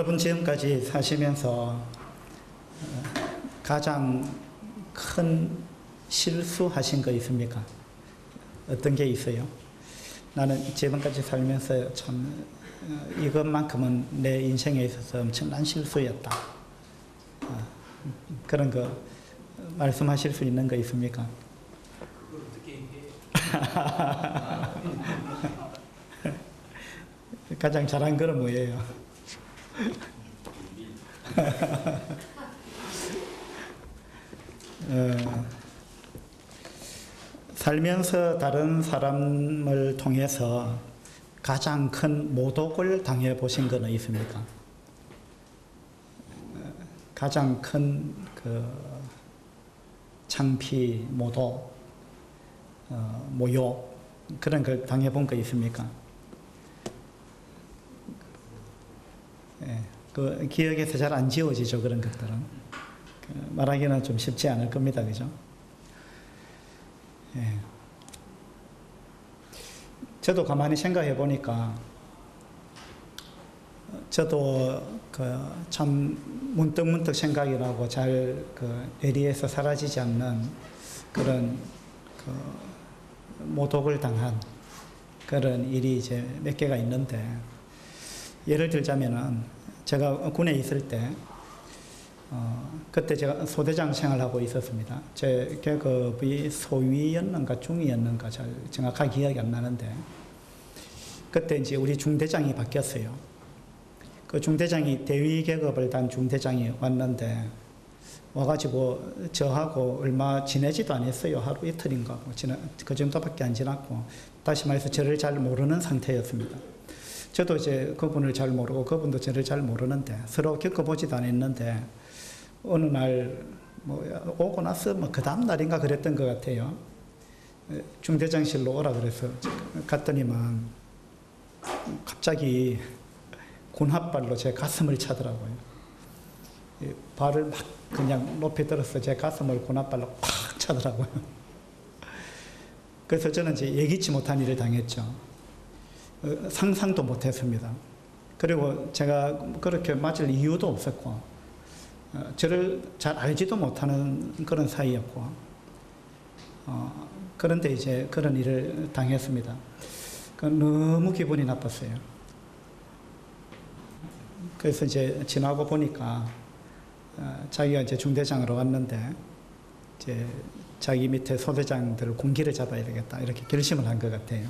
여러분 지금까지 사시면서 가장 큰 실수하신 거 있습니까? 어떤 게 있어요? 나는 지금까지 살면서 참 이것만큼은 내 인생에 있어서 엄청난 실수였다. 그런 거 말씀하실 수 있는 거 있습니까? 그걸 어떻게 얘기해? 가장 잘한 거는 뭐예요? 살면서 다른 사람을 통해서 가장 큰 모독을 당해 보신 건 있습니까? 가장 큰 창피, 모독, 모욕 그런 걸 당해 본 거 있습니까? 그 기억에서 잘 안 지워지죠, 그런 것들은. 말하기는 좀 쉽지 않을 겁니다, 그죠? 예. 저도 가만히 생각해 보니까, 저도 참 문득문득 생각이 나고 잘 뇌리에서 사라지지 않는 그런 모독을 당한 그런 일이 이제 몇 개가 있는데, 예를 들자면은 제가 군에 있을 때 그때 제가 소대장 생활하고 있었습니다. 제 계급이 소위였는가 중위였는가 잘 정확하게 기억이 안 나는데, 그때 이제 우리 중대장이 바뀌었어요. 그 중대장이 대위 계급을 단 중대장이 왔는데, 와가지고 저하고 얼마 지내지도 않았어요. 하루 이틀인가 그 정도밖에 안 지났고, 다시 말해서 저를 잘 모르는 상태였습니다. 저도 이제 그분을 잘 모르고 그분도 저를 잘 모르는데, 서로 겪어보지도 않았는데, 어느 날 오고 나서 그 다음 날인가 그랬던 것 같아요. 중대장실로 오라 그래서 갔더니만 갑자기 군홧발로 제 가슴을 차더라고요. 발을 막 그냥 높이 들어서 제 가슴을 군홧발로 팍 차더라고요. 그래서 저는 이제 예기치 못한 일을 당했죠. 상상도 못했습니다. 그리고 제가 그렇게 맞을 이유도 없었고, 저를 잘 알지도 못하는 그런 사이였고, 그런데 이제 그런 일을 당했습니다. 너무 기분이 나빴어요. 그래서 이제 지나고 보니까 자기가 이제 중대장으로 왔는데, 이제 자기 밑에 소대장들을 공기를 잡아야 되겠다 이렇게 결심을 한 것 같아요.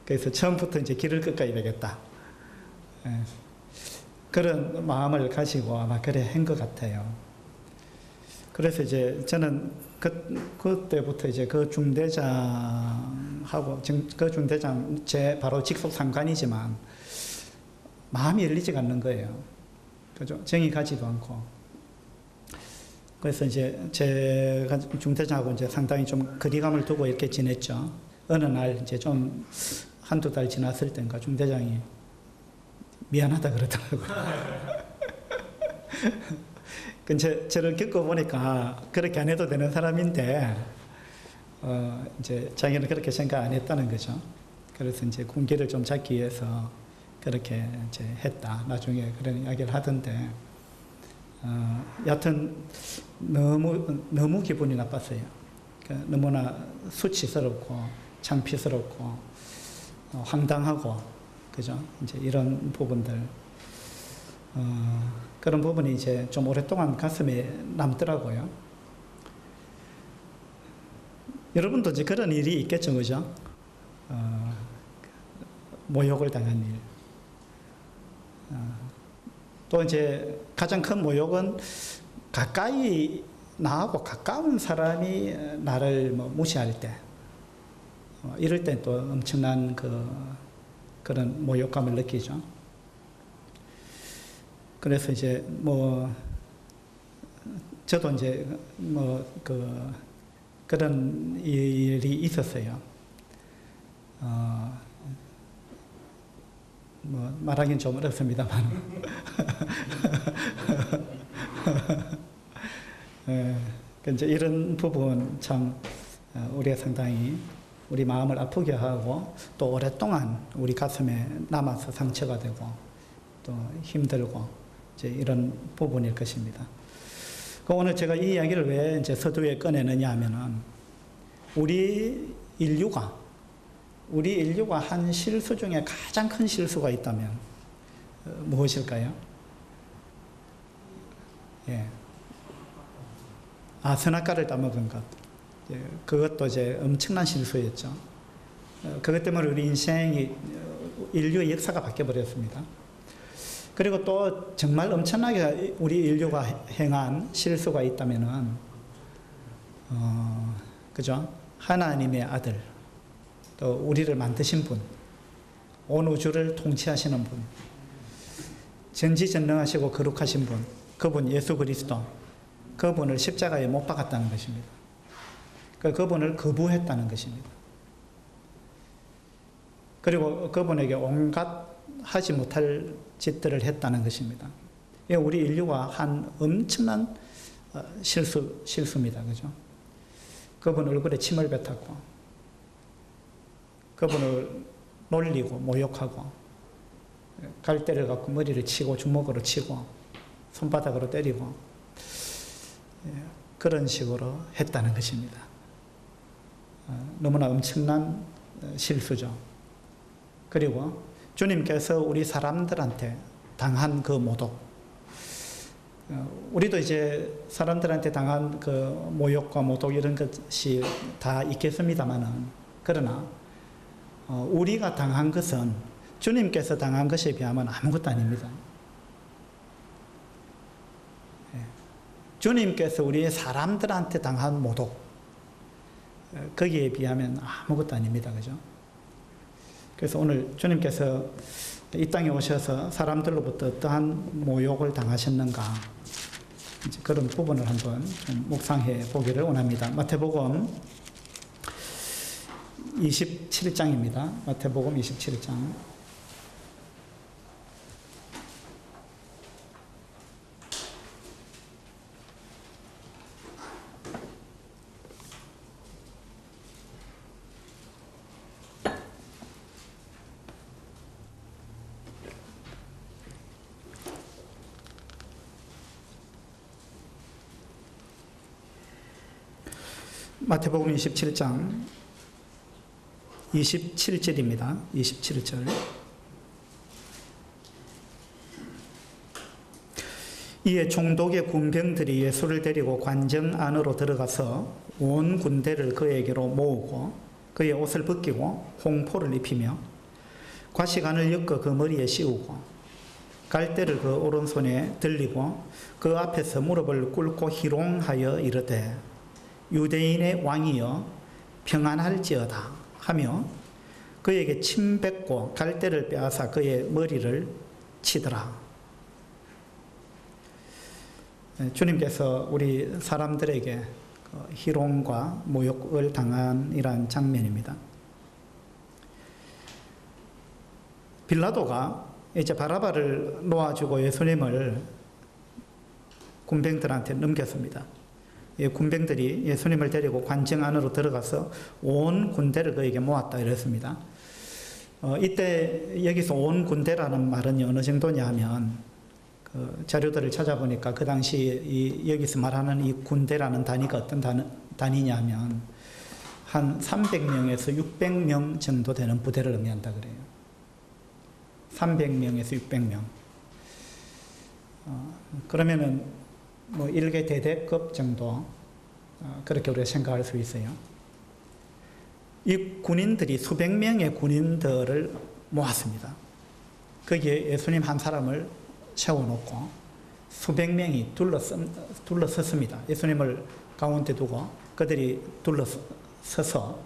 그래서 처음부터 이제 길을 꺾어야 되겠다. 그런 마음을 가지고 아마 그래 한 것 같아요. 그래서 이제 저는 그때부터 이제 그 중대장하고, 그 중대장 제 바로 직속 상관이지만 마음이 열리지가 않는 거예요. 그죠? 정이 가지도 않고. 그래서 이제 제가 중대장하고 이제 상당히 좀 거리감을 두고 이렇게 지냈죠. 어느 날 이제 좀 한두 달 지났을 때인가 중대장이 미안하다 그러더라고요. 저를 겪어보니까 그렇게 안 해도 되는 사람인데, 이제 자기는 그렇게 생각 안 했다는 거죠. 그래서 이제 군기를 좀 잡기 위해서 그렇게 이제 했다. 나중에 그런 이야기를 하던데, 여하튼 너무 기분이 나빴어요. 너무나 수치스럽고 창피스럽고 황당하고, 그죠? 이제 이런 부분들, 그런 부분이 이제 좀 오랫동안 가슴에 남더라고요. 여러분도 이제 그런 일이 있겠죠, 그죠? 모욕을 당한 일. 또 이제 가장 큰 모욕은 가까이 나하고 가까운 사람이 나를 무시할 때, 이럴 때 또 엄청난 그런 모욕감을 느끼죠. 그래서 이제 저도 이제 그런 일이 있었어요. 말하기는 좀 어렵습니다만. 이제 이런 부분 참 우리가 상당히 우리 마음을 아프게 하고 또 오랫동안 우리 가슴에 남아서 상처가 되고 또 힘들고 이제 이런 부분일 것입니다. 오늘 제가 이 이야기를 왜 이제 서두에 꺼내느냐 하면은 우리 인류가 한 실수 중에 가장 큰 실수가 있다면 무엇일까요? 예. 선악과를 따먹은 것. 예, 그것도 이제 엄청난 실수였죠. 그것 때문에 우리 인류의 역사가 바뀌어버렸습니다. 그리고 또 정말 엄청나게 우리 인류가 행한 실수가 있다면은, 그죠? 하나님의 아들, 또 우리를 만드신 분, 온 우주를 통치하시는 분, 전지전능하시고 거룩하신 분, 그분 예수 그리스도, 그분을 십자가에 못 박았다는 것입니다. 그분을 거부했다는 것입니다. 그리고 그분에게 온갖 하지 못할 짓들을 했다는 것입니다. 우리 인류가 한 엄청난 실수입니다. 그죠? 그분 얼굴에 침을 뱉었고, 그분을 놀리고 모욕하고, 갈대를 갖고 머리를 치고 주먹으로 치고 손바닥으로 때리고 그런 식으로 했다는 것입니다. 너무나 엄청난 실수죠. 그리고 주님께서 우리 사람들한테 당한 그 모독, 우리도 이제 사람들한테 당한 그 모욕과 모독 이런 것이 다 있겠습니다만은, 그러나 우리가 당한 것은 주님께서 당한 것에 비하면 아무것도 아닙니다. 주님께서 우리 사람들한테 당한 모독, 거기에 비하면 아무것도 아닙니다. 그죠? 그래서 오늘 주님께서 이 땅에 오셔서 사람들로부터 어떠한 모욕을 당하셨는가, 이제 그런 부분을 한번 좀 묵상해 보기를 원합니다. 마태복음 27장입니다. 마태복음 27장. 마태복음 27장 27절입니다. 27절. 이에 총독의 군병들이 예수를 데리고 관정 안으로 들어가서 온 군대를 그에게로 모으고 그의 옷을 벗기고 홍포를 입히며 과시관을 엮어 그 머리에 씌우고 갈대를 그 오른손에 들리고 그 앞에서 무릎을 꿇고 희롱하여 이르되 유대인의 왕이여 평안할지어다 하며 그에게 침 뱉고 갈대를 빼앗아 그의 머리를 치더라. 주님께서 우리 사람들에게 희롱과 모욕을 당한 이러한 장면입니다. 빌라도가 이제 바라바를 놓아주고 예수님을 군병들한테 넘겼습니다. 군병들이 예수님을 데리고 관정 안으로 들어가서 온 군대를 그에게 모았다 이랬습니다. 이때 여기서 온 군대라는 말은 어느 정도냐 하면 그 자료들을 찾아보니까 그 당시 여기서 말하는 이 군대라는 단위가 어떤 단위냐 하면 한 300명에서 600명 정도 되는 부대를 의미한다 그래요. 300명에서 600명. 그러면은 뭐 일개 대대급 정도, 그렇게 우리가 생각할 수 있어요. 이 군인들이 수백 명의 군인들을 모았습니다. 거기에 예수님 한 사람을 세워놓고 수백 명이 둘러섰습니다. 예수님을 가운데 두고 그들이 둘러서서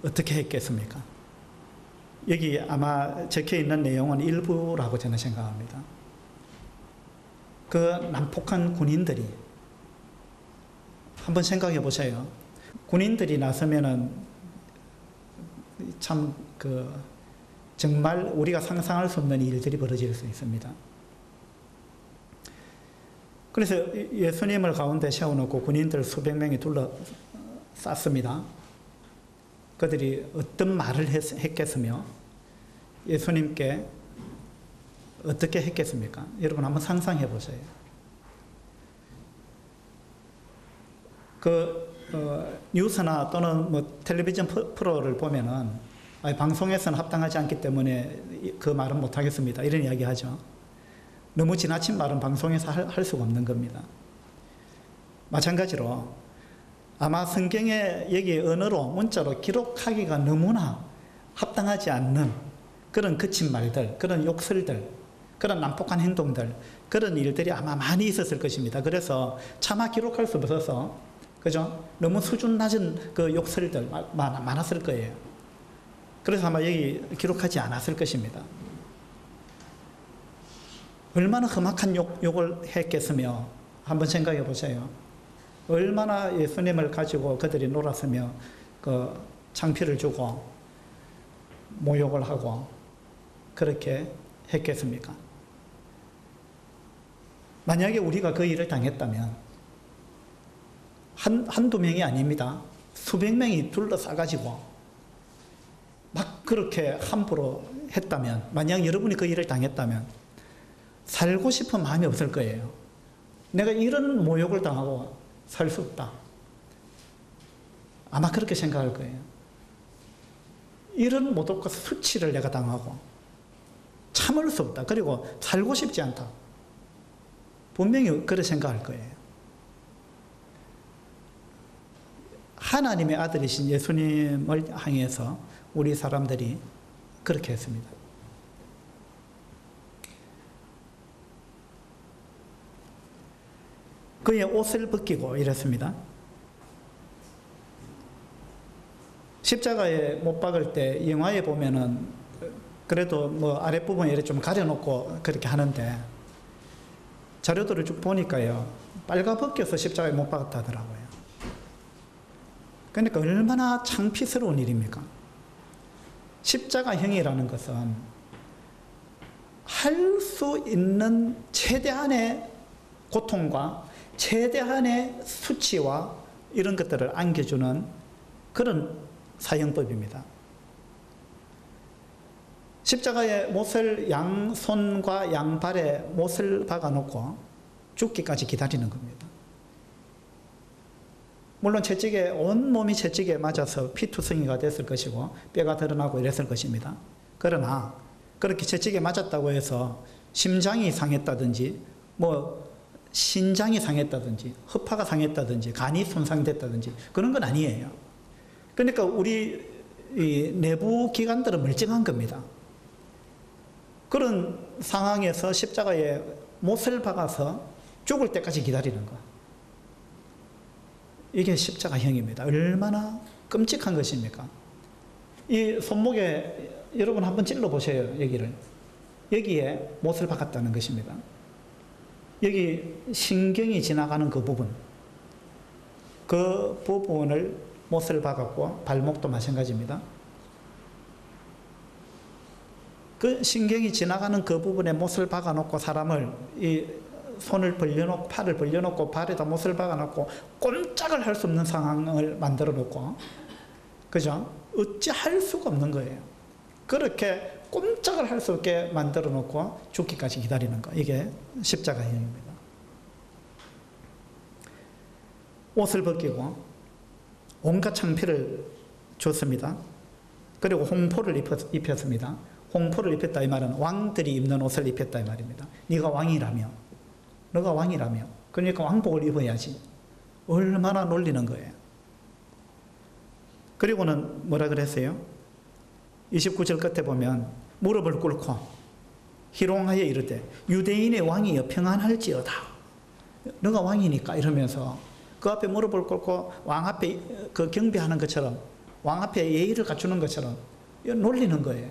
어떻게 했겠습니까? 여기 아마 적혀 있는 내용은 일부라고 저는 생각합니다. 그 난폭한 군인들이, 한번 생각해 보세요. 군인들이 나서면은 참 정말 우리가 상상할 수 없는 일들이 벌어질 수 있습니다. 그래서 예수님을 가운데 세워놓고 군인들 수백 명이 둘러쌌습니다. 그들이 어떤 말을 했겠으며 예수님께 어떻게 했겠습니까? 여러분 한번 상상해 보세요. 뉴스나 또는 뭐 텔레비전 프로를 보면은 방송에서는 합당하지 않기 때문에 그 말은 못 하겠습니다. 이런 이야기 하죠. 너무 지나친 말은 방송에서 할 수가 없는 겁니다. 마찬가지로 아마 성경에 여기 언어로 문자로 기록하기가 너무나 합당하지 않는 그런 거친 말들, 그런 욕설들, 그런 난폭한 행동들, 그런 일들이 아마 많이 있었을 것입니다. 그래서 차마 기록할 수 없어서, 그죠? 너무 수준 낮은 그 욕설들 많았을 거예요. 그래서 아마 여기 기록하지 않았을 것입니다. 얼마나 험악한 욕을 했겠으며 한번 생각해 보세요. 얼마나 예수님을 가지고 그들이 놀았으며 그 창피를 주고 모욕을 하고 그렇게 했겠습니까? 만약에 우리가 그 일을 당했다면 한두 명이 아닙니다. 수백 명이 둘러싸가지고 막 그렇게 함부로 했다면, 만약 여러분이 그 일을 당했다면 살고 싶은 마음이 없을 거예요. 내가 이런 모욕을 당하고 살 수 없다. 아마 그렇게 생각할 거예요. 이런 모독과 수치를 내가 당하고 참을 수 없다. 그리고 살고 싶지 않다. 분명히 그렇게 생각할 거예요. 하나님의 아들이신 예수님을 향해서 우리 사람들이 그렇게 했습니다. 그의 옷을 벗기고 이랬습니다. 십자가에 못 박을 때 영화에 보면은 그래도 뭐 아랫부분에 이렇게 좀 가려놓고 그렇게 하는데 자료들을 쭉 보니까요, 빨가벗겨서 십자가에 못 박았다더라고요. 그러니까 얼마나 창피스러운 일입니까? 십자가형이라는 것은 할 수 있는 최대한의 고통과 최대한의 수치와 이런 것들을 안겨주는 그런 사형법입니다. 십자가에 못을 양손과 양발에 못을 박아놓고 죽기까지 기다리는 겁니다. 물론 채찍에 온몸이 채찍에 맞아서 피투성이가 됐을 것이고 뼈가 드러나고 이랬을 것입니다. 그러나 그렇게 채찍에 맞았다고 해서 심장이 상했다든지 뭐 신장이 상했다든지 허파가 상했다든지 간이 손상됐다든지 그런 건 아니에요. 그러니까 우리 이 내부 기관들은 멀쩡한 겁니다. 그런 상황에서 십자가에 못을 박아서 죽을 때까지 기다리는 것. 이게 십자가형입니다. 얼마나 끔찍한 것입니까? 이 손목에 여러분 한번 찔러보세요. 여기에 못을 박았다는 것입니다. 여기 신경이 지나가는 그 부분을 못을 박았고 발목도 마찬가지입니다. 그 신경이 지나가는 그 부분에 못을 박아놓고 사람을 이 손을 벌려놓고 팔을 벌려놓고 발에다 못을 박아놓고 꼼짝을 할 수 없는 상황을 만들어 놓고, 그죠? 어찌할 수가 없는 거예요. 그렇게 꼼짝을 할 수 없게 만들어 놓고 죽기까지 기다리는 거, 이게 십자가형입니다. 옷을 벗기고 온갖 창피를 줬습니다. 그리고 홍포를 입혔습니다. 홍포를 입혔다 이 말은 왕들이 입는 옷을 입혔다 이 말입니다. 네가 왕이라며, 너가 왕이라며, 그러니까 왕복을 입어야지. 얼마나 놀리는 거예요. 그리고는 뭐라 그랬어요? 29절 끝에 보면 무릎을 꿇고 희롱하여 이르되 유대인의 왕이여 평안할지어다. 너가 왕이니까 이러면서 그 앞에 무릎을 꿇고 왕 앞에 그 경배하는 것처럼, 왕 앞에 예의를 갖추는 것처럼 놀리는 거예요.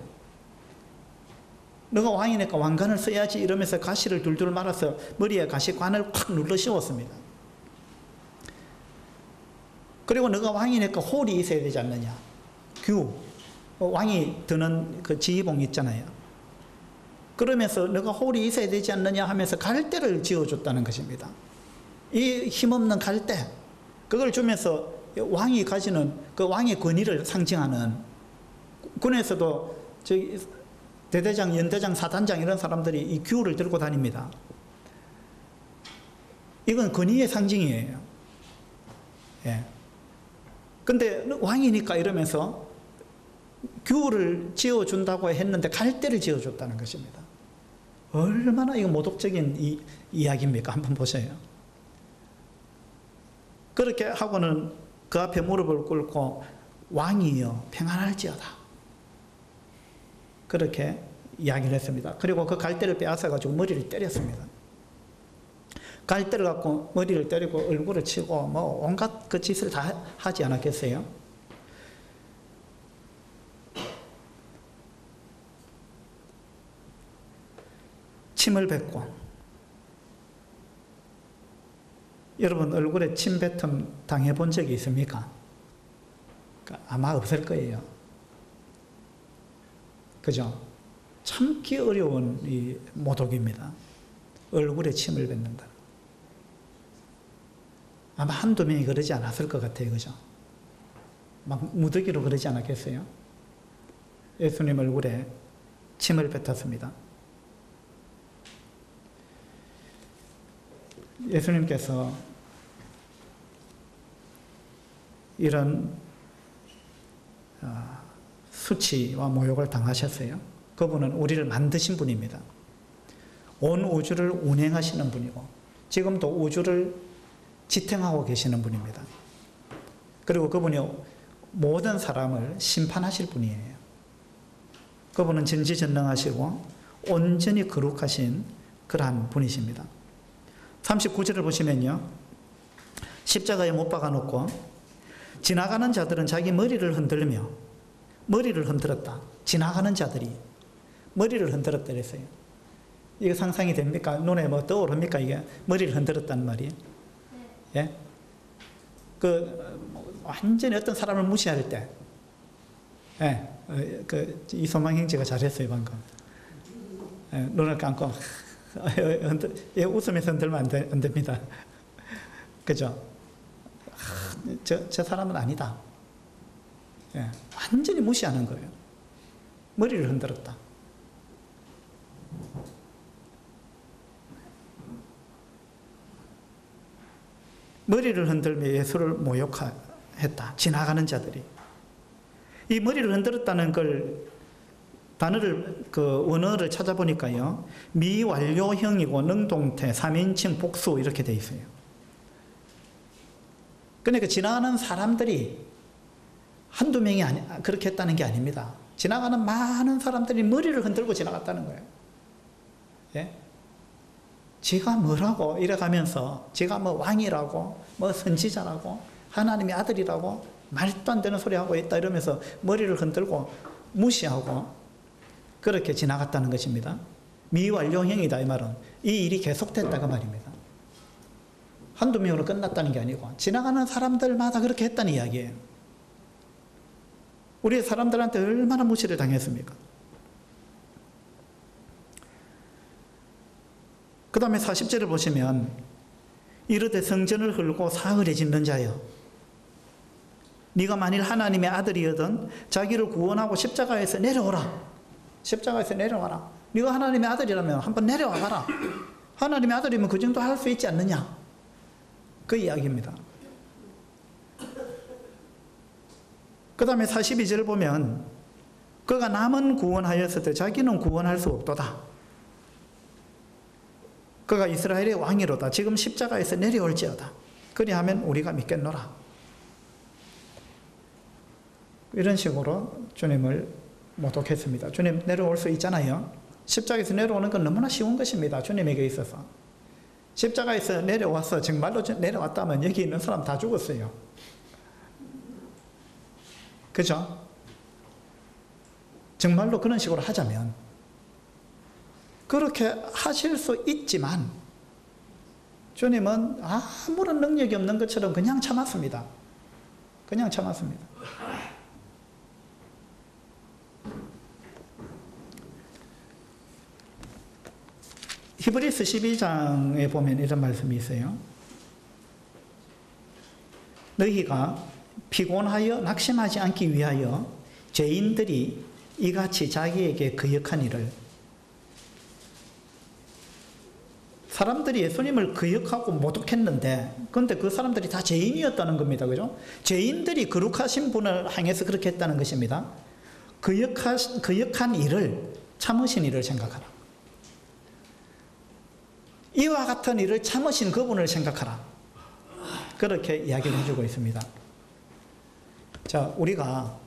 너가 왕이니까 왕관을 써야지 이러면서 가시를 둘둘 말아서 머리에 가시관을 콱 눌러 씌웠습니다. 그리고 너가 왕이니까 홀이 있어야 되지 않느냐. 왕이 드는 그 지휘봉 있잖아요. 그러면서 너가 홀이 있어야 되지 않느냐 하면서 갈대를 지어줬다는 것입니다. 이 힘없는 갈대, 그걸 주면서 왕이 가지는 그 왕의 권위를 상징하는, 군에서도 저기 대대장, 연대장, 사단장 이런 사람들이 이 규를 들고 다닙니다. 이건 권위의 상징이에요. 예. 근데 왕이니까 이러면서 규를 지어준다고 했는데 갈대를 지어줬다는 것입니다. 얼마나 이거 모독적인 이야기입니까? 한번 보세요. 그렇게 하고는 그 앞에 무릎을 꿇고 왕이여 평안할지어다. 그렇게 이야기를 했습니다. 그리고 그 갈대를 빼앗아가지고 머리를 때렸습니다. 갈대를 갖고 머리를 때리고 얼굴을 치고 뭐 온갖 그 짓을 다 하지 않았겠어요? 침을 뱉고, 여러분 얼굴에 침뱉음 당해본 적이 있습니까? 아마 없을 거예요. 그죠? 참기 어려운 이 모독입니다. 얼굴에 침을 뱉는다. 아마 한두 명이 그러지 않았을 것 같아요. 그죠? 막 무더기로 그러지 않았겠어요? 예수님 얼굴에 침을 뱉었습니다. 예수님께서 이런 수치와 모욕을 당하셨어요. 그분은 우리를 만드신 분입니다. 온 우주를 운행하시는 분이고 지금도 우주를 지탱하고 계시는 분입니다. 그리고 그분이 모든 사람을 심판하실 분이에요. 그분은 전지전능하시고 온전히 거룩하신 그러한 분이십니다. 39절을 보시면요, 십자가에 못 박아놓고 지나가는 자들은 자기 머리를 흔들며, 머리를 흔들었다. 지나가는 자들이 머리를 흔들었다 그랬어요. 이게 상상이 됩니까? 눈에 뭐 떠오릅니까? 이게 머리를 흔들었다는 말이. 예? 완전히 어떤 사람을 무시할 때, 예, 이소망 형제가 잘했어요, 방금. 예, 눈을 감고, 예, 웃으면서 흔들면 안 됩니다. 그죠? 저 사람은 아니다. 예, 완전히 무시하는 거예요. 머리를 흔들었다. 머리를 흔들며 예수를 모욕했다. 지나가는 자들이. 이 머리를 흔들었다는 걸 단어를 원어를 찾아보니까요, 미완료형이고 능동태, 3인칭 복수 이렇게 돼 있어요. 그러니까 지나가는 사람들이 한두 명이 그렇게 했다는 게 아닙니다. 지나가는 많은 사람들이 머리를 흔들고 지나갔다는 거예요. 예? 지가 뭐라고 이래가면서 지가 뭐 왕이라고 뭐 선지자라고 하나님의 아들이라고 말도 안 되는 소리 하고 있다 이러면서 머리를 흔들고 무시하고 그렇게 지나갔다는 것입니다. 미완료형이다 이 말은 이 일이 계속됐다가 말입니다. 한두 명으로 끝났다는 게 아니고 지나가는 사람들마다 그렇게 했다는 이야기예요. 우리 사람들한테 얼마나 무시를 당했습니까? 그 다음에 40절을 보시면 이르되 성전을 헐고 사흘에 짓는 자여, 네가 만일 하나님의 아들이거든 자기를 구원하고 십자가에서 내려오라. 십자가에서 내려와라. 네가 하나님의 아들이라면 한번 내려와 봐라. 하나님의 아들이면 그 정도 할 수 있지 않느냐, 그 이야기입니다. 그 다음에 42절을 보면 그가 남은 구원하였을 자기는 구원할 수 없도다. 그가 이스라엘의 왕이로다. 지금 십자가에서 내려올지어다. 그리하면 우리가 믿겠노라. 이런 식으로 주님을 모독했습니다. 주님 내려올 수 있잖아요. 십자가에서 내려오는 건 너무나 쉬운 것입니다. 주님에게 있어서. 십자가에서 내려와서 정말로 내려왔다면 여기 있는 사람 다 죽었어요. 그죠? 정말로 그런 식으로 하자면 그렇게 하실 수 있지만 주님은 아무런 능력이 없는 것처럼 그냥 참았습니다. 그냥 참았습니다. 히브리서 12장에 보면 이런 말씀이 있어요. 너희가 피곤하여 낙심하지 않기 위하여 죄인들이 이같이 자기에게 거역한 일을, 사람들이 예수님을 거역하고 모독했는데, 그런데 그 사람들이 다 죄인이었다는 겁니다. 그죠? 죄인들이 거룩하신 분을 향해서 그렇게 했다는 것입니다. 거역한 일을, 참으신 일을 생각하라. 이와 같은 일을 참으신 그분을 생각하라. 그렇게 이야기를 해주고 있습니다. 자, 우리가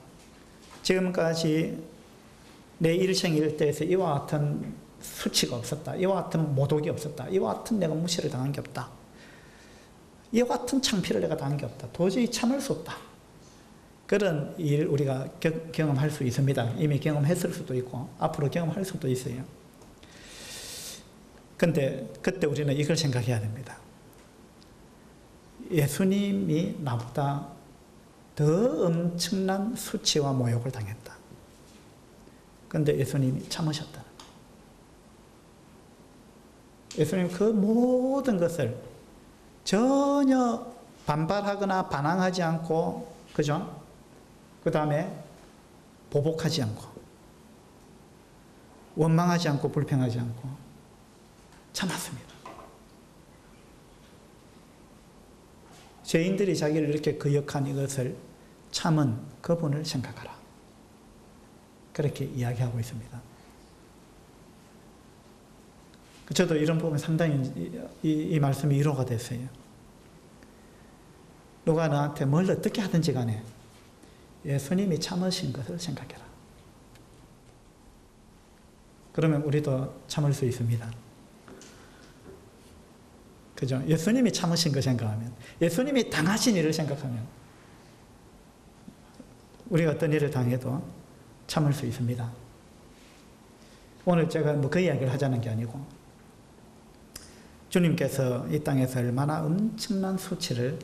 지금까지 내 일생 일대에서 이와 같은 수치가 없었다. 이와 같은 모독이 없었다. 이와 같은 내가 무시를 당한 게 없다. 이와 같은 창피를 내가 당한 게 없다. 도저히 참을 수 없다. 그런 일 우리가 경험할 수 있습니다. 이미 경험했을 수도 있고 앞으로 경험할 수도 있어요. 근데 그때 우리는 이걸 생각해야 됩니다. 예수님이 나보다 더 엄청난 수치와 모욕을 당했다. 그런데 예수님이 참으셨다. 예수님 그 모든 것을 전혀 반발하거나 반항하지 않고, 그죠? 그 다음에 보복하지 않고, 원망하지 않고, 불평하지 않고 참았습니다. 죄인들이 자기를 이렇게 거역한 이것을 참은 그분을 생각하라. 그렇게 이야기하고 있습니다. 저도 이런 부분에 상당히 이 말씀이 위로가 됐어요. 누가 나한테 뭘 어떻게 하든지 간에 예수님이 참으신 것을 생각해라. 그러면 우리도 참을 수 있습니다. 그죠? 예수님이 참으신 거 생각하면, 예수님이 당하신 일을 생각하면 우리가 어떤 일을 당해도 참을 수 있습니다. 오늘 제가 그 이야기를 하자는 게 아니고, 주님께서 이 땅에서 얼마나 엄청난 수치를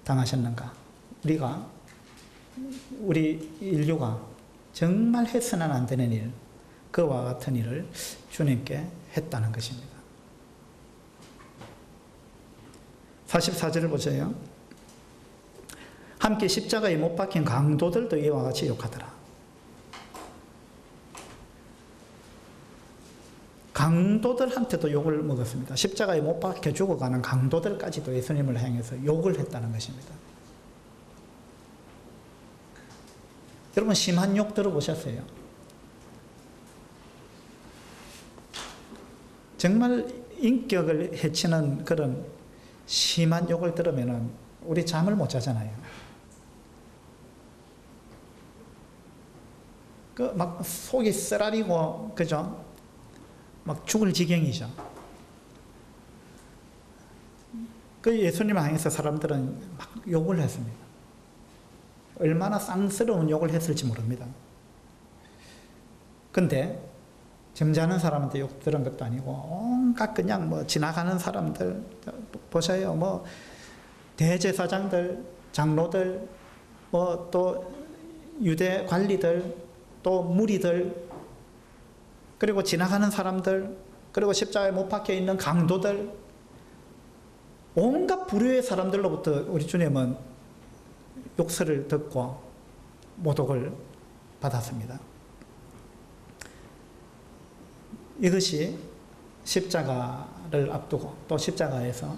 당하셨는가. 우리 인류가 정말 해서는 안 되는 일, 그와 같은 일을 주님께 했다는 것입니다. 44절을 보세요. 함께 십자가에 못 박힌 강도들도 이와 같이 욕하더라. 강도들한테도 욕을 먹었습니다. 십자가에 못 박혀 죽어가는 강도들까지도 예수님을 향해서 욕을 했다는 것입니다. 여러분, 심한 욕 들어보셨어요? 정말 인격을 해치는 그런 심한 욕을 들으면 우리 잠을 못 자잖아요. 막 속이 쓰라리고, 그죠? 막 죽을 지경이죠. 그 예수님을 향해서 사람들은 막 욕을 했습니다. 얼마나 쌍스러운 욕을 했을지 모릅니다. 근데 점잖은 사람한테 욕 들은 것도 아니고 온갖 그냥 뭐 지나가는 사람들 보세요. 뭐 대제사장들, 장로들, 뭐 또 유대 관리들, 또 무리들, 그리고 지나가는 사람들, 그리고 십자가에 못 박혀 있는 강도들, 온갖 부류의 사람들로부터 우리 주님은 욕설을 듣고 모독을 받았습니다. 이것이 십자가를 앞두고 또 십자가에서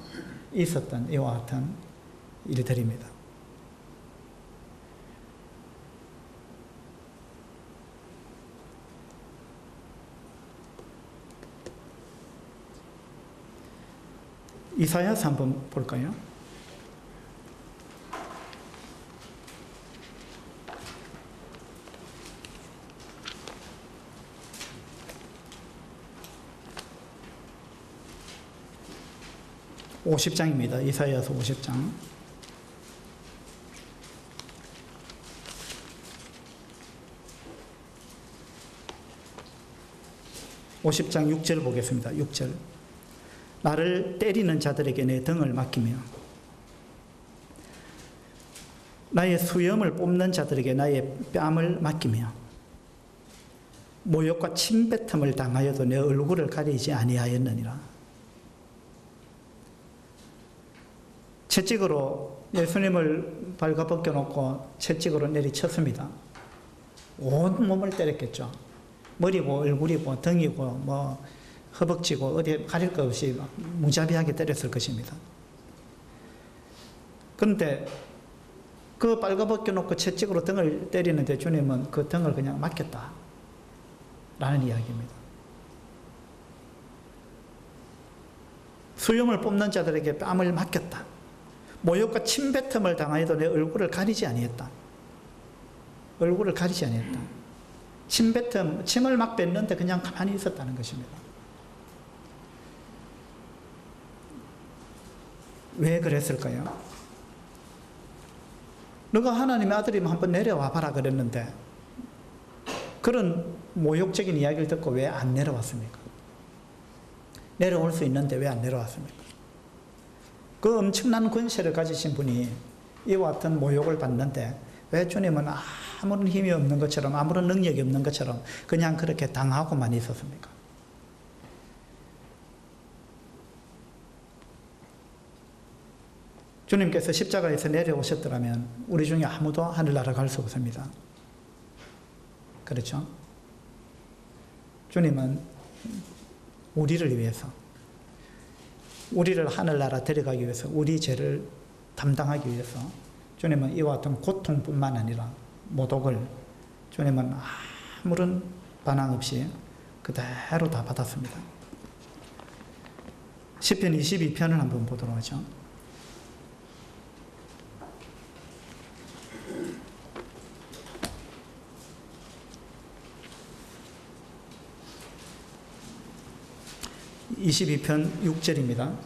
있었던 이와 같은 일들입니다. 이사야서 한번 볼까요? (50장입니다) 이사야서 50장. (50장) 6절 보겠습니다. 6절. 나를 때리는 자들에게 내 등을 맡기며 나의 수염을 뽑는 자들에게 나의 뺨을 맡기며 모욕과 침뱉음을 당하여도 내 얼굴을 가리지 아니하였느니라. 채찍으로 예수님을 발가벗겨 놓고 채찍으로 내리쳤습니다. 온 몸을 때렸겠죠. 머리고 얼굴이고 등이고 뭐 허벅지고 어디 가릴 것 없이 막 무자비하게 때렸을 것입니다. 그런데 그 빨가벗겨 놓고 채찍으로 등을 때리는데 주님은 그 등을 그냥 맡겼다 라는 이야기입니다. 수염을 뽑는 자들에게 뺨을 맡겼다. 모욕과 침뱉음을 당하여도 내 얼굴을 가리지 아니했다. 얼굴을 가리지 아니했다. 침뱉음, 침을 막 뱉는데 그냥 가만히 있었다는 것입니다. 왜 그랬을까요? 너가 하나님의 아들이면 한번 내려와 봐라 그랬는데 그런 모욕적인 이야기를 듣고 왜 안 내려왔습니까? 내려올 수 있는데 왜 안 내려왔습니까? 그 엄청난 권세를 가지신 분이 이와 같은 모욕을 받는데 왜 주님은 아무런 힘이 없는 것처럼 아무런 능력이 없는 것처럼 그냥 그렇게 당하고만 있었습니까? 주님께서 십자가에서 내려오셨더라면 우리 중에 아무도 하늘나라 갈 수 없습니다. 그렇죠? 주님은 우리를 위해서, 우리를 하늘나라 데려가기 위해서, 우리 죄를 담당하기 위해서 주님은 이와 같은 고통뿐만 아니라 모독을 주님은 아무런 반항 없이 그대로 다 받았습니다. 시편 22편을 한번 보도록 하죠. (22편) 6절입니다.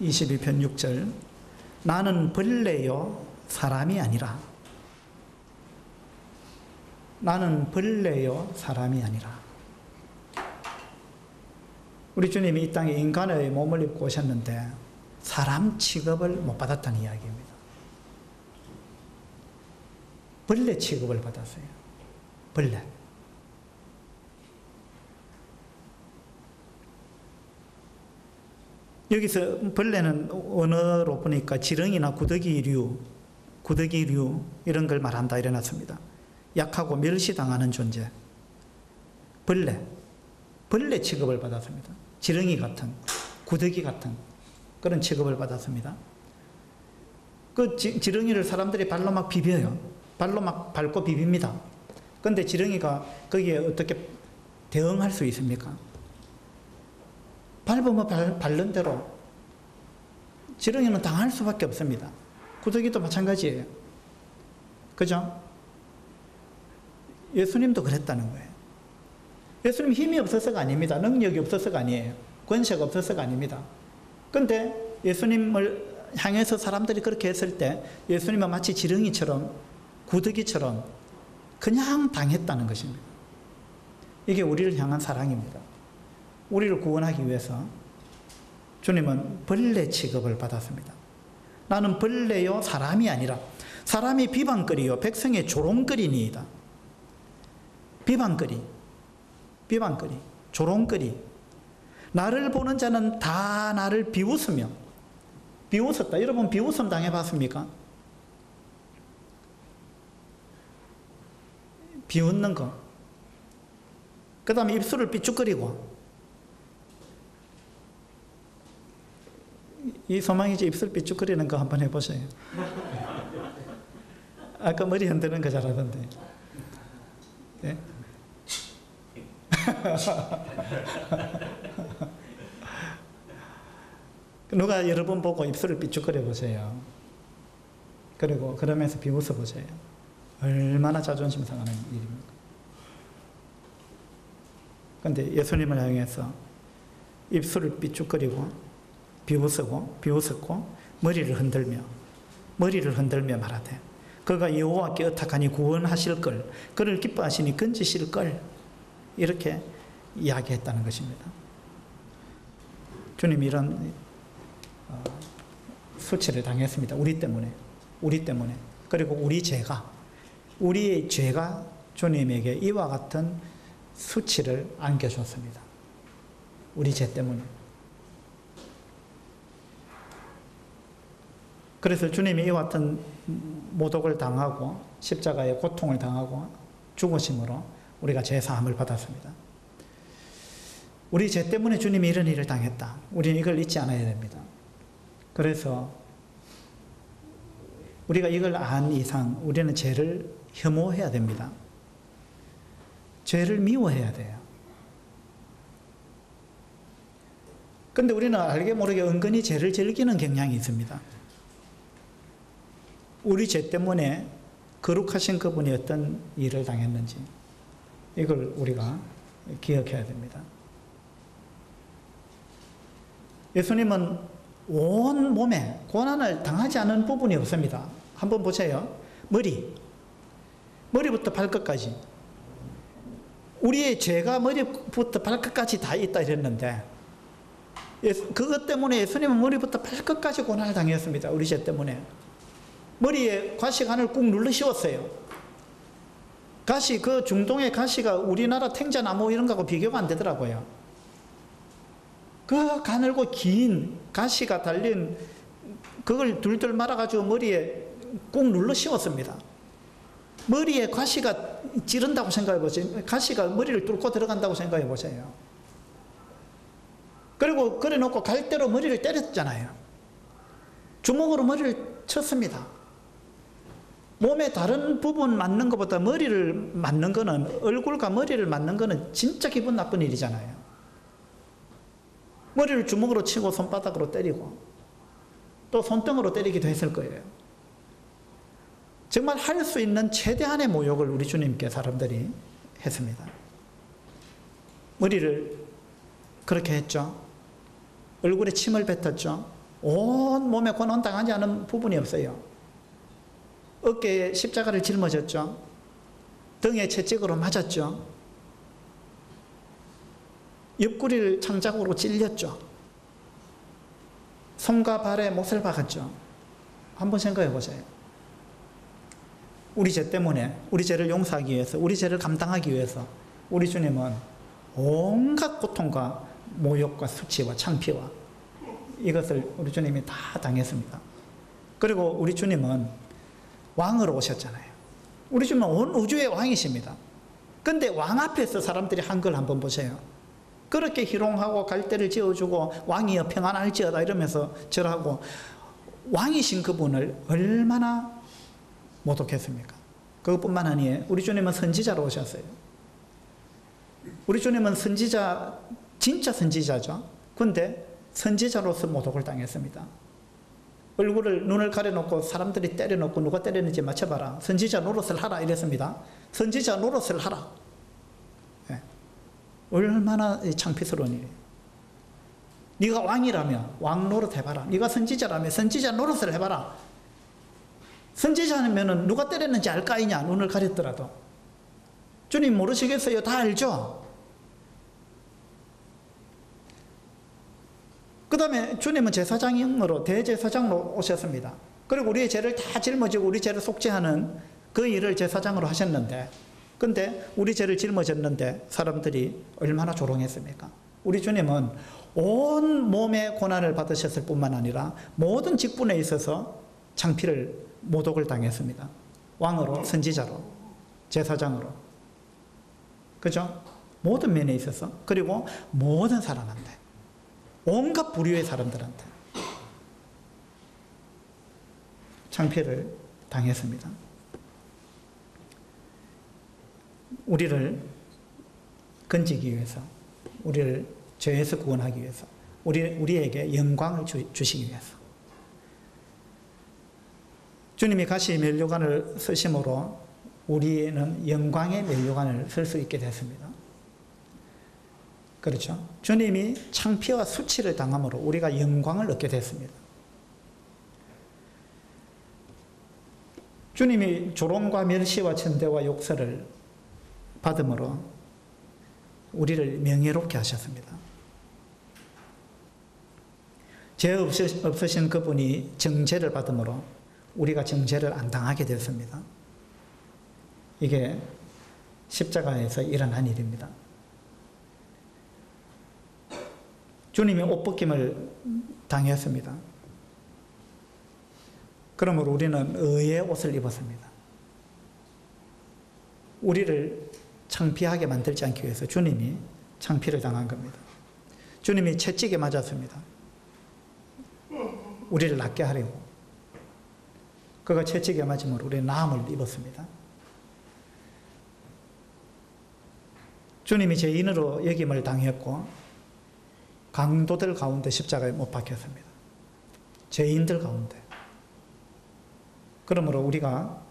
(22편) 6절 나는 벌레요 사람이 아니라 나는 벌레요 사람이 아니라. 우리 주님이 이 땅에 인간의 몸을 입고 오셨는데 사람 취급을 못 받았다는 이야기입니다. 벌레 취급을 받았어요. 벌레. 여기서 벌레는 언어로 보니까 지렁이나 구더기류 이런 걸 말한다 이래놨습니다. 약하고 멸시당하는 존재. 벌레 취급을 받았습니다. 지렁이 같은, 구더기 같은 그런 취급을 받았습니다. 그 지렁이를 사람들이 발로 막 비벼요. 발로 막 밟고 비빕니다. 그런데 지렁이가 거기에 어떻게 대응할 수 있습니까? 밟으면 밟는 대로 지렁이는 당할 수밖에 없습니다. 구더기도 마찬가지예요. 그죠? 예수님도 그랬다는 거예요. 예수님 힘이 없어서가 아닙니다. 능력이 없어서가 아니에요. 권세가 없어서가 아닙니다. 그런데 예수님을 향해서 사람들이 그렇게 했을 때 예수님은 마치 지렁이처럼 구더기처럼 그냥 당했다는 것입니다. 이게 우리를 향한 사랑입니다. 우리를 구원하기 위해서 주님은 벌레 취급을 받았습니다. 나는 벌레요 사람이 아니라 사람이 비방거리요 백성의 조롱거리니이다. 비방거리 조롱거리. 나를 보는 자는 다 나를 비웃으며 비웃었다. 여러분 비웃음 당해봤습니까? 비웃는 거. 그 다음에 입술을 삐죽거리고. 이 소망이지 입술 삐죽거리는 거 한번 해보세요. 아까 머리 흔드는 거 잘하던데. 네? 누가 여러 번 보고 입술을 삐죽거려 보세요. 그리고 그러면서 비웃어 보세요. 얼마나 자존심 상하는 일입니까? 그런데 예수님을 향해서 입술을 삐죽거리고 비웃었고 머리를 흔들며 말하되 그가 여호와께 의탁하니 구원하실 걸 그를 기뻐하시니 건지실 걸 이렇게 이야기했다는 것입니다. 주님이 이런 수치를 당했습니다. 우리 때문에 그리고 우리의 죄가 주님에게 이와 같은 수치를 안겨줬습니다. 우리 죄 때문에. 그래서 주님이 이와 같은 모독을 당하고 십자가의 고통을 당하고 죽으심으로 우리가 죄사함을 받았습니다. 우리 죄 때문에 주님이 이런 일을 당했다. 우리는 이걸 잊지 않아야 됩니다. 그래서 우리가 이걸 안 이상 우리는 죄를 혐오해야 됩니다. 죄를 미워해야 돼요. 근데 우리는 알게 모르게 은근히 죄를 즐기는 경향이 있습니다. 우리 죄 때문에 거룩하신 그분이 어떤 일을 당했는지 이걸 우리가 기억해야 됩니다. 예수님은 온 몸에 고난을 당하지 않은 부분이 없습니다. 한번 보세요. 머리부터 발끝까지. 우리의 죄가 머리부터 발끝까지 다 있다 이랬는데 그것 때문에 예수님은 머리부터 발끝까지 고난을 당했습니다. 우리 죄 때문에. 머리에 가시가 하늘 꾹 눌러 씌웠어요. 가시, 그 중동의 가시가 우리나라 탱자나무 이런 거하고 비교가 안 되더라고요. 그 가늘고 긴 가시가 달린 그걸 둘둘 말아가지고 머리에 꾹 눌러 씌웠습니다. 머리에 가시가 찌른다고 생각해 보세요. 가시가 머리를 뚫고 들어간다고 생각해 보세요. 그리고 그래 놓고 갈대로 머리를 때렸잖아요. 주먹으로 머리를 쳤습니다. 몸의 다른 부분 맞는 것보다 머리를 맞는 거는, 얼굴과 머리를 맞는 거는 진짜 기분 나쁜 일이잖아요. 머리를 주먹으로 치고 손바닥으로 때리고 또 손등으로 때리기도 했을 거예요. 정말 할 수 있는 최대한의 모욕을 우리 주님께 사람들이 했습니다. 머리를 그렇게 했죠. 얼굴에 침을 뱉었죠. 온 몸에 고난 당하지 않은 부분이 없어요. 어깨에 십자가를 짊어졌죠. 등에 채찍으로 맞았죠. 옆구리를 창자국으로 찔렸죠. 손과 발에 못을 박았죠. 한번 생각해 보세요. 우리 죄 때문에, 우리 죄를 용서하기 위해서, 우리 죄를 감당하기 위해서 우리 주님은 온갖 고통과 모욕과 수치와 창피와 이것을 우리 주님이 다 당했습니다. 그리고 우리 주님은 왕으로 오셨잖아요. 우리 주님은 온 우주의 왕이십니다. 근데 왕 앞에서 사람들이 한 걸 한번 보세요. 그렇게 희롱하고 갈대를 지어주고 왕이여 평안할지어다 이러면서 절하고 왕이신 그분을 얼마나 모독했습니까? 그것뿐만 아니에요. 우리 주님은 선지자로 오셨어요. 우리 주님은 선지자, 진짜 선지자죠. 근데 선지자로서 모독을 당했습니다. 얼굴을, 눈을 가려놓고 사람들이 때려놓고 누가 때렸는지 맞춰봐라. 선지자 노릇을 하라 이랬습니다. 선지자 노릇을 하라. 네. 얼마나 창피스러운 일이에요. 네가 왕이라면 왕 노릇 해봐라. 네가 선지자라면 선지자 노릇을 해봐라. 선지자면은 누가 때렸는지 알 까이냐, 눈을 가렸더라도. 주님 모르시겠어요? 다 알죠? 그 다음에 주님은 제사장으로, 대제사장으로 오셨습니다. 그리고 우리의 죄를 다 짊어지고 우리 죄를 속죄하는 그 일을 제사장으로 하셨는데, 근데 우리 죄를 짊어졌는데 사람들이 얼마나 조롱했습니까? 우리 주님은 온 몸의 고난을 받으셨을 뿐만 아니라 모든 직분에 있어서 창피를, 모독을 당했습니다. 왕으로, 선지자로, 제사장으로. 그죠? 모든 면에 있어서. 그리고 모든 사람한테. 온갖 부류의 사람들한테 창피를 당했습니다. 우리를 건지기 위해서, 우리를 죄에서 구원하기 위해서, 우리에게 영광을 주시기 위해서. 주님이 가시 면류관을 쓰심으로 우리는 영광의 면류관을 쓸 수 있게 됐습니다. 그렇죠? 주님이 창피와 수치를 당함으로 우리가 영광을 얻게 됐습니다. 주님이 조롱과 멸시와 천대와 욕설을 받음으로 우리를 명예롭게 하셨습니다. 죄 없으신 그분이 정죄를 받음으로 우리가 정죄를 안 당하게 됐습니다. 이게 십자가에서 일어난 일입니다. 주님이 옷벗김을 당했습니다. 그러므로 우리는 의의 옷을 입었습니다. 우리를 창피하게 만들지 않기 위해서 주님이 창피를 당한 겁니다. 주님이 채찍에 맞았습니다. 우리를 낫게 하려고. 그가 채찍에 맞음으로 우리는 나음을 입었습니다. 주님이 죄인으로 여김을 당했고 강도들 가운데 십자가에 못 박혔습니다. 죄인들 가운데. 그러므로 우리가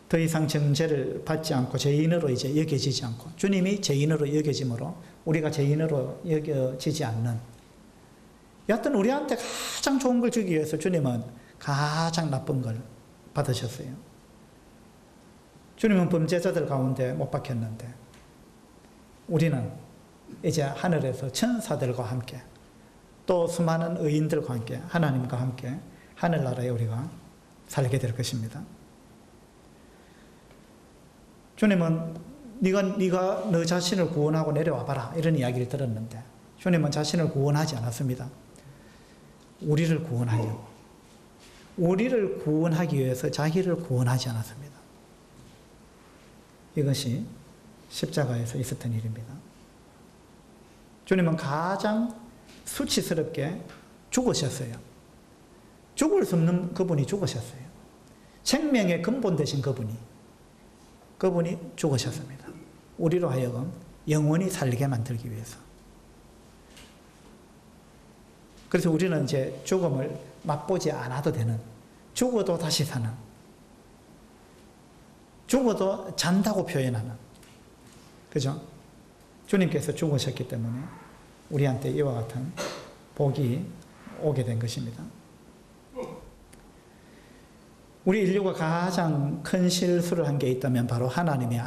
더 이상 정죄를 받지 않고 죄인으로 이제 여겨지지 않고 주님이 죄인으로 여겨짐으로 우리가 죄인으로 여겨지지 않는, 여하튼 우리한테 가장 좋은 걸 주기 위해서 주님은 가장 나쁜 걸 받으셨어요. 주님은 범죄자들 가운데 못 박혔는데 우리는 이제 하늘에서 천사들과 함께 또 수많은 의인들과 함께 하나님과 함께 하늘나라에 우리가 살게 될 것입니다. 주님은 네가 너 자신을 구원하고 내려와 봐라 이런 이야기를 들었는데 주님은 자신을 구원하지 않았습니다. 우리를 구원하려고, 우리를 구원하기 위해서 자기를 구원하지 않았습니다. 이것이 십자가에서 있었던 일입니다. 주님은 가장 수치스럽게 죽으셨어요. 죽을 수 없는 그분이 죽으셨어요. 생명의 근본 되신 그분이 죽으셨습니다. 우리로 하여금 영원히 살게 만들기 위해서. 그래서 우리는 이제 죽음을 맛보지 않아도 되는, 죽어도 다시 사는, 죽어도 잔다고 표현하는, 그죠? 주님께서 죽으셨기 때문에 우리한테 이와 같은 복이 오게 된 것입니다. 우리 인류가 가장 큰 실수를 한 게 있다면 바로 하나님의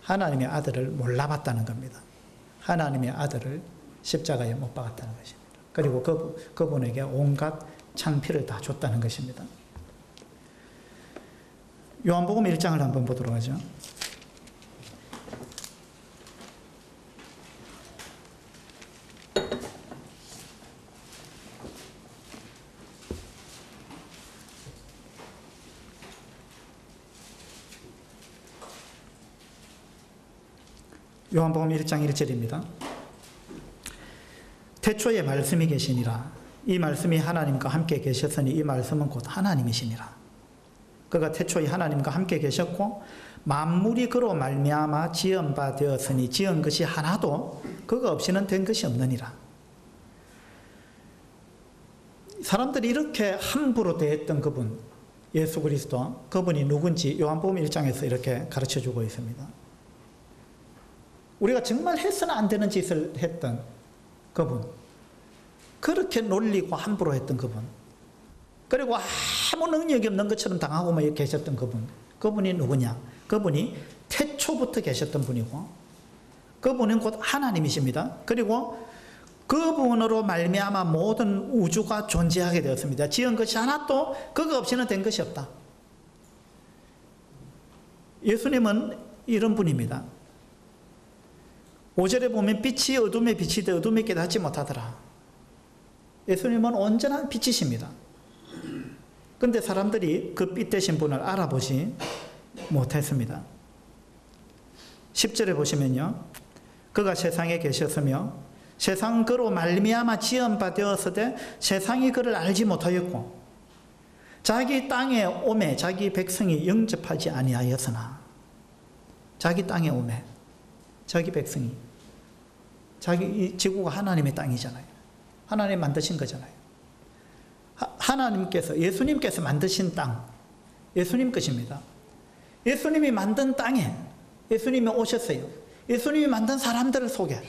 아들을 몰라봤다는 겁니다. 하나님의 아들을 십자가에 못 박았다는 것입니다. 그리고 그분에게 온갖 창피를 다 줬다는 것입니다. 요한복음 1장을 한번 보도록 하죠. 요한복음 1장 1절입니다. 태초에 말씀이 계시니라. 이 말씀이 하나님과 함께 계셨으니 이 말씀은 곧 하나님이시니라. 그가 태초에 하나님과 함께 계셨고 만물이 그로 말미암아 지은 바 되었으니 지은 것이 하나도 그가 없이는 된 것이 없느니라. 사람들이 이렇게 함부로 대했던 그분 예수 그리스도, 그분이 누군지 요한복음 1장에서 이렇게 가르쳐주고 있습니다. 우리가 정말 해서는 안 되는 짓을 했던 그분, 그렇게 놀리고 함부로 했던 그분, 그리고 아무 능력이 없는 것처럼 당하고만 계셨던 그분, 그분이 누구냐? 그분이 태초부터 계셨던 분이고 그분은 곧 하나님이십니다. 그리고 그분으로 말미암아 모든 우주가 존재하게 되었습니다. 지은 것이 하나도 그거 없이는 된 것이 없다. 예수님은 이런 분입니다. 5절에 보면 빛이 어둠에 비치되 어둠에 깨닫지 못하더라. 예수님은 온전한 빛이십니다. 그런데 사람들이 그 빛 되신 분을 알아보지 못했습니다. 10절에 보시면요, 그가 세상에 계셨으며 세상 그로 말미암아 지은 바 되었으되 세상이 그를 알지 못하였고 자기 땅에 오매 자기 백성이 영접하지 아니하였으나, 자기 땅에 오매 자기 백성이, 이 지구가 하나님의 땅이잖아요. 하나님 만드신 거잖아요. 하나님께서, 예수님께서 만드신 땅, 예수님 것입니다. 예수님이 만든 땅에 예수님이 오셨어요. 예수님이 만든 사람들 속에.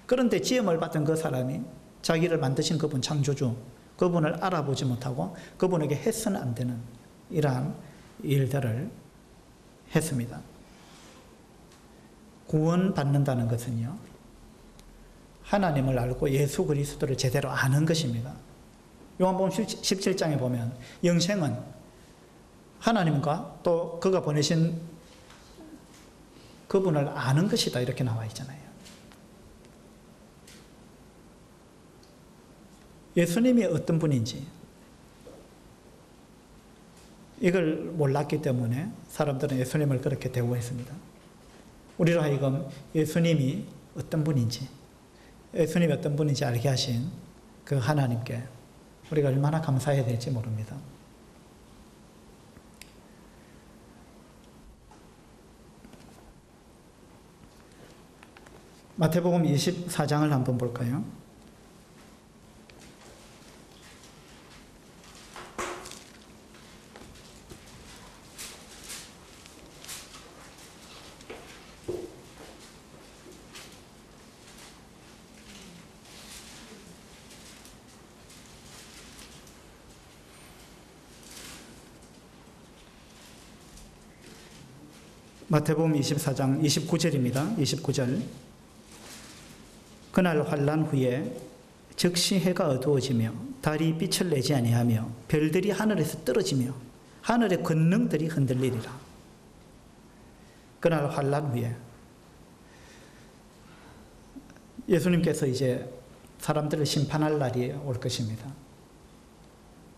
그런데 지음을 받은 그 사람이 자기를 만드신 그분, 창조주, 그분을 알아보지 못하고 그분에게 해서는 안 되는 이러한 일들을 했습니다. 구원받는다는 것은요, 하나님을 알고 예수 그리스도를 제대로 아는 것입니다. 요한복음 17장에 보면 영생은 하나님과 또 그가 보내신 그분을 아는 것이다 이렇게 나와 있잖아요. 예수님이 어떤 분인지 이걸 몰랐기 때문에 사람들은 예수님을 그렇게 대우했습니다. 우리로 하여금 예수님이 어떤 분인지, 예수님이 어떤 분인지 알게 하신 그 하나님께 우리가 얼마나 감사해야 될지 모릅니다. 마태복음 24장을 한번 볼까요? 마태복음 24장 29절입니다. 29절. 그날 환란 후에 즉시 해가 어두워지며 달이 빛을 내지 아니하며 별들이 하늘에서 떨어지며 하늘의 권능들이 흔들리리라. 그날 환란 후에 예수님께서 이제 사람들을 심판할 날이 올 것입니다.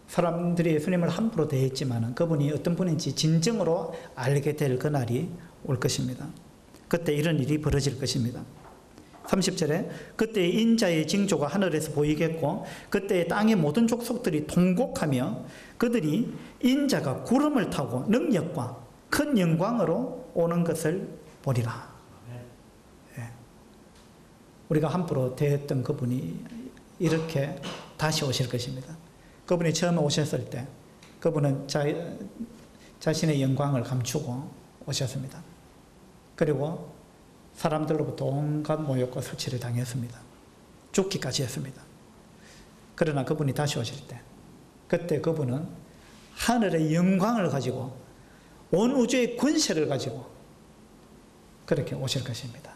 사람들이 예수님을 함부로 대했지만 그분이 어떤 분인지 진정으로 알게 될 그날이 올 것입니다. 그때 이런 일이 벌어질 것입니다. 30절에 그때 인자의 징조가 하늘에서 보이겠고 그때 땅의 모든 족속들이 통곡하며 그들이 인자가 구름을 타고 능력과 큰 영광으로 오는 것을 보리라. 예. 우리가 함부로 대했던 그분이 이렇게 다시 오실 것입니다. 그분이 처음 오셨을 때 그분은 자신의 영광을 감추고 오셨습니다. 그리고 사람들로부터 온갖 모욕과 수치를 당했습니다. 죽기까지 했습니다. 그러나 그분이 다시 오실 때 그때 그분은 하늘의 영광을 가지고 온 우주의 권세를 가지고 그렇게 오실 것입니다.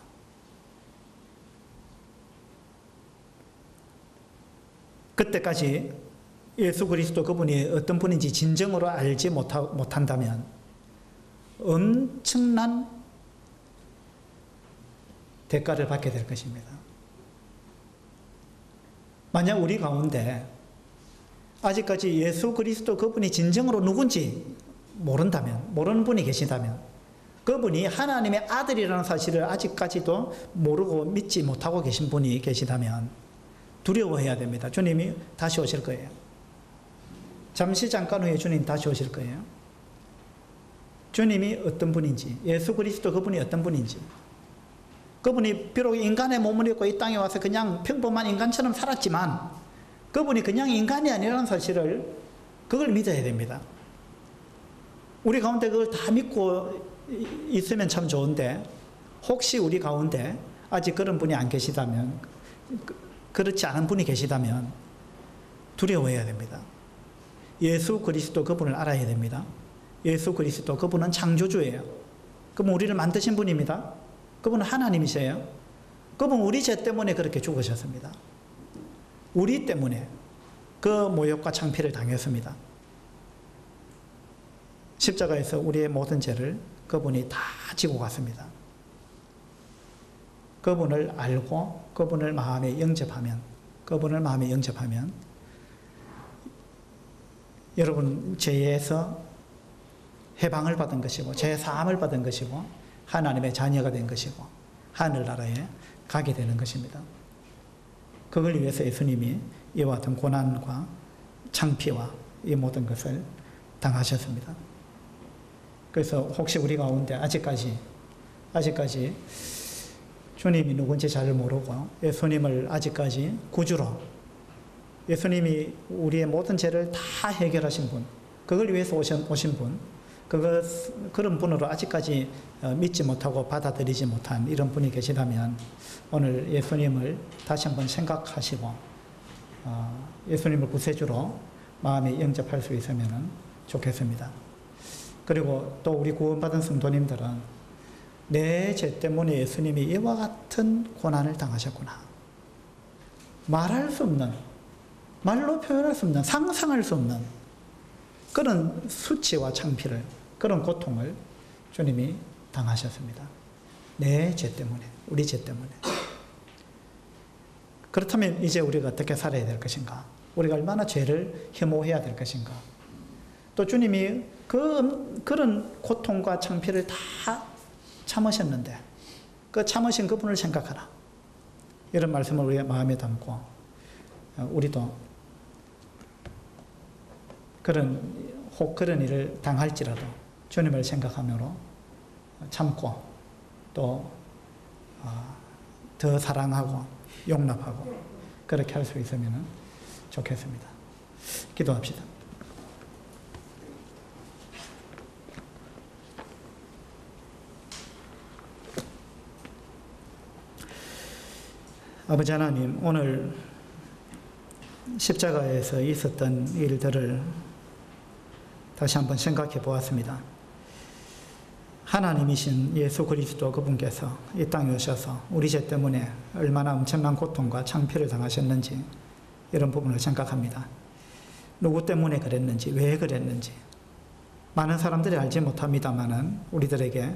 그때까지 예수 그리스도 그분이 어떤 분인지 진정으로 알지 못한다면 엄청난 대가를 받게 될 것입니다. 만약 우리 가운데 아직까지 예수 그리스도 그분이 진정으로 누군지 모르는 분이 계시다면, 그분이 하나님의 아들이라는 사실을 아직까지도 모르고 믿지 못하고 계신 분이 계시다면 두려워해야 됩니다. 주님이 다시 오실 거예요. 잠시 잠깐 후에 주님 다시 오실 거예요. 주님이 어떤 분인지, 예수 그리스도 그분이 어떤 분인지, 그분이 비록 인간의 몸을 입고 이 땅에 와서 그냥 평범한 인간처럼 살았지만 그분이 그냥 인간이 아니라는 사실을 그걸 믿어야 됩니다. 우리 가운데 그걸 다 믿고 있으면 참 좋은데 혹시 우리 가운데 아직 그런 분이 안 계시다면, 그렇지 않은 분이 계시다면 두려워해야 됩니다. 예수 그리스도 그분을 알아야 됩니다. 예수 그리스도 그분은 창조주예요. 그분 우리를 만드신 분입니다. 그분은 하나님이세요. 그분 우리 죄 때문에 그렇게 죽으셨습니다. 우리 때문에 그 모욕과 창피를 당했습니다. 십자가에서 우리의 모든 죄를 그분이 다 지고 갔습니다. 그분을 알고 그분을 마음에 영접하면, 여러분 죄에서 해방을 받은 것이고 죄 사함을 받은 것이고 하나님의 자녀가 된 것이고 하늘나라에 가게 되는 것입니다. 그걸 위해서 예수님이 이와 같은 고난과 창피와 이 모든 것을 당하셨습니다. 그래서 혹시 우리 가운데 아직까지 주님이 누군지 잘 모르고 예수님을 아직까지 구주로, 예수님이 우리의 모든 죄를 다 해결하신 분, 그걸 위해서 오신 분, 그런 분으로 아직까지 믿지 못하고 받아들이지 못한 이런 분이 계시다면 오늘 예수님을 다시 한번 생각하시고 예수님을 구세주로 마음에 영접할 수 있으면 좋겠습니다. 그리고 또 우리 구원받은 성도님들은 내 죄 때문에 예수님이 이와 같은 고난을 당하셨구나, 말할 수 없는, 말로 표현할 수 없는, 상상할 수 없는 그런 수치와 창피를, 그런 고통을 주님이 당하셨습니다. 내 죄 때문에, 우리 죄 때문에. 그렇다면 이제 우리가 어떻게 살아야 될 것인가? 우리가 얼마나 죄를 혐오해야 될 것인가. 또 주님이 그런 고통과 창피를 다 참으셨는데 그 참으신 그분을 생각하라. 이런 말씀을 우리가 마음에 담고 우리도 혹 그런 일을 당할지라도 주님을 생각하므로 참고 또 더 사랑하고 용납하고 그렇게 할 수 있으면 좋겠습니다. 기도합시다. 아버지 하나님, 오늘 십자가에서 있었던 일들을 다시 한번 생각해 보았습니다. 하나님이신 예수 그리스도 그분께서 이 땅에 오셔서 우리 죄 때문에 얼마나 엄청난 고통과 창피를 당하셨는지 이런 부분을 생각합니다. 누구 때문에 그랬는지, 왜 그랬는지 많은 사람들이 알지 못합니다마는 우리들에게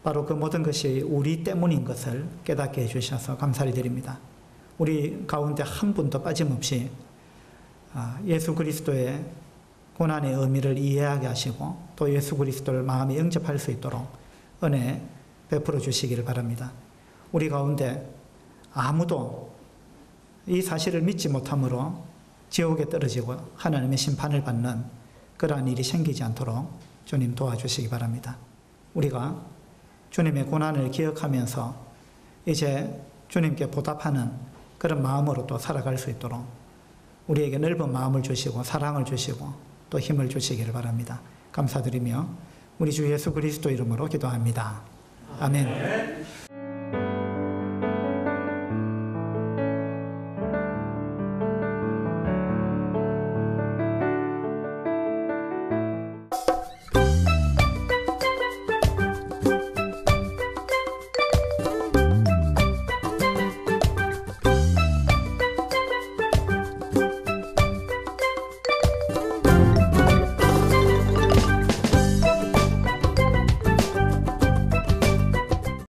바로 그 모든 것이 우리 때문인 것을 깨닫게 해주셔서 감사를 드립니다. 우리 가운데 한 분도 빠짐없이 예수 그리스도의 고난의 의미를 이해하게 하시고 또 예수 그리스도를 마음에 영접할 수 있도록 은혜 베풀어 주시기를 바랍니다. 우리 가운데 아무도 이 사실을 믿지 못함으로 지옥에 떨어지고 하나님의 심판을 받는 그러한 일이 생기지 않도록 주님 도와주시기 바랍니다. 우리가 주님의 고난을 기억하면서 이제 주님께 보답하는 그런 마음으로 또 살아갈 수 있도록 우리에게 넓은 마음을 주시고 사랑을 주시고 또 힘을 주시기를 바랍니다. 감사드리며 우리 주 예수 그리스도 이름으로 기도합니다. 아멘.